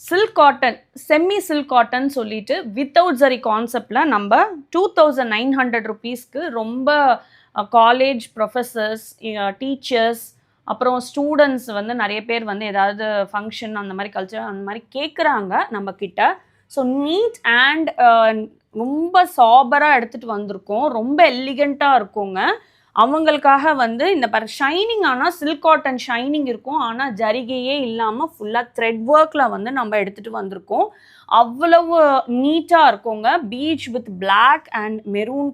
Silk cotton, semi silk cotton சொல்லிட்டு without zari கான்செப்ட்ல நம்ம 2900 ரூபீஸ்க்கு ரொம்ப காலேஜ் ப்ரொஃபஸர்ஸ், டீச்சர்ஸ், அப்புறம் ஸ்டூடெண்ட்ஸ் வந்து நிறைய பேர் வந்து ஏதாவது ஃபங்க்ஷன் அந்த மாதிரி கல்ச்சர் அந்த மாதிரி கேட்குறாங்க நம்ம கிட்ட. ஸோ நீட் அண்ட் ரொம்ப சாபராக எடுத்துகிட்டு வந்திருக்கோம். ரொம்ப எலிகண்ட்டாக இருக்குங்க. அவங்களுக்காக வந்து இந்த ஷைனிங் ஆனால் சில்க் காட்டன் ஷைனிங் இருக்கும். ஆனால் ஜரிகையே இல்லாமல் ஃபுல்லாக த்ரெட் ஒர்க்கில் வந்து நம்ம எடுத்துகிட்டு வந்திருக்கோம். அவ்வளவு நீட்டாக இருக்குங்க. Peach with black and maroon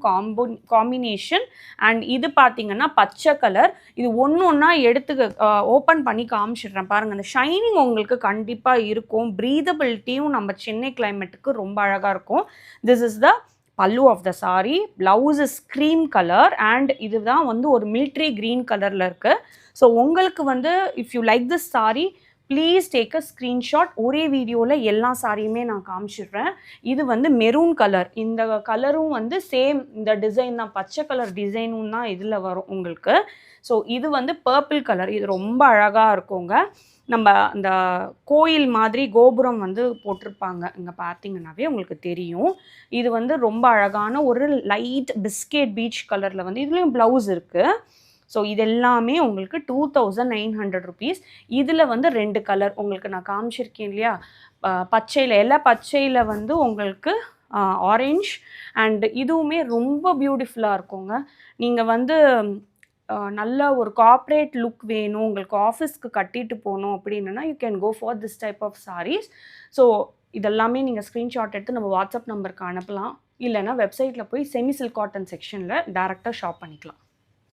combination. And இது பார்த்தீங்கன்னா பச்சை கலர். இது ஒன்று ஒன்றா எடுத்து ஓப்பன் பண்ணி காமிச்சிடுறேன் பாருங்கள். அந்த ஷைனிங் உங்களுக்கு கண்டிப்பாக இருக்கும். ப்ரீதபிலிட்டியும் நம்ம சென்னை கிளைமேட்டுக்கு ரொம்ப அழகாக இருக்கும். This is the pallu of the sari. Blouse is cream colour and இதுதான் வந்து ஒரு மிலிட்ரி க்ரீன் கலரில் இருக்குது. ஸோ உங்களுக்கு வந்து if you like this sorry please take a screenshot. ஒரே வீடியோவில் எல்லா சாரியுமே நான் காமிச்சிடுறேன். இது வந்து மெரூன் கலர். இந்த கலரும் வந்து சேம் இந்த டிசைன் தான், பச்சை கலர் டிசைனும் தான் இதில் வரும் உங்களுக்கு. ஸோ இது வந்து பர்பிள் கலர். இது ரொம்ப அழகாக இருக்குங்க. நம்ம அந்த கோயில் மாதிரி கோபுரம் வந்து போட்டிருப்பாங்க. இங்கே பார்த்தீங்கன்னாவே உங்களுக்கு தெரியும். இது வந்து ரொம்ப அழகான ஒரு லைட் பிஸ்கெட் பீச் கலரில் வந்து இதுலேயும் ப்ளவுஸ் இருக்குது. ஸோ இது எல்லாமே உங்களுக்கு 2900 ரூபீஸ். இதில் வந்து 2 கலர் உங்களுக்கு நான் காமிச்சிருக்கேன் இல்லையா, பச்சையில் எல்லாம் பச்சையில் வந்து உங்களுக்கு ஆரஞ்ச் அண்ட் இதுவுமே ரொம்ப பியூட்டிஃபுல்லாக இருக்குங்க. நீங்கள் வந்து நல்ல ஒரு கார்ப்பரேட் லுக் வேணும், உங்களுக்கு ஆஃபீஸ்க்கு கட்டிட்டு போகணும் அப்படின்னா you can go for this type of saris. So இதெல்லாமே நீங்கள் ஸ்க்ரீன்ஷாட் எடுத்து நம்ம வாட்ஸ்அப் நம்பருக்கு அனுப்பலாம். இல்லைனா வெப்சைட்டில் போய் செமி சில்க் காட்டன் செக்ஷனில் டேரெக்டாக ஷாப் பண்ணிக்கலாம்.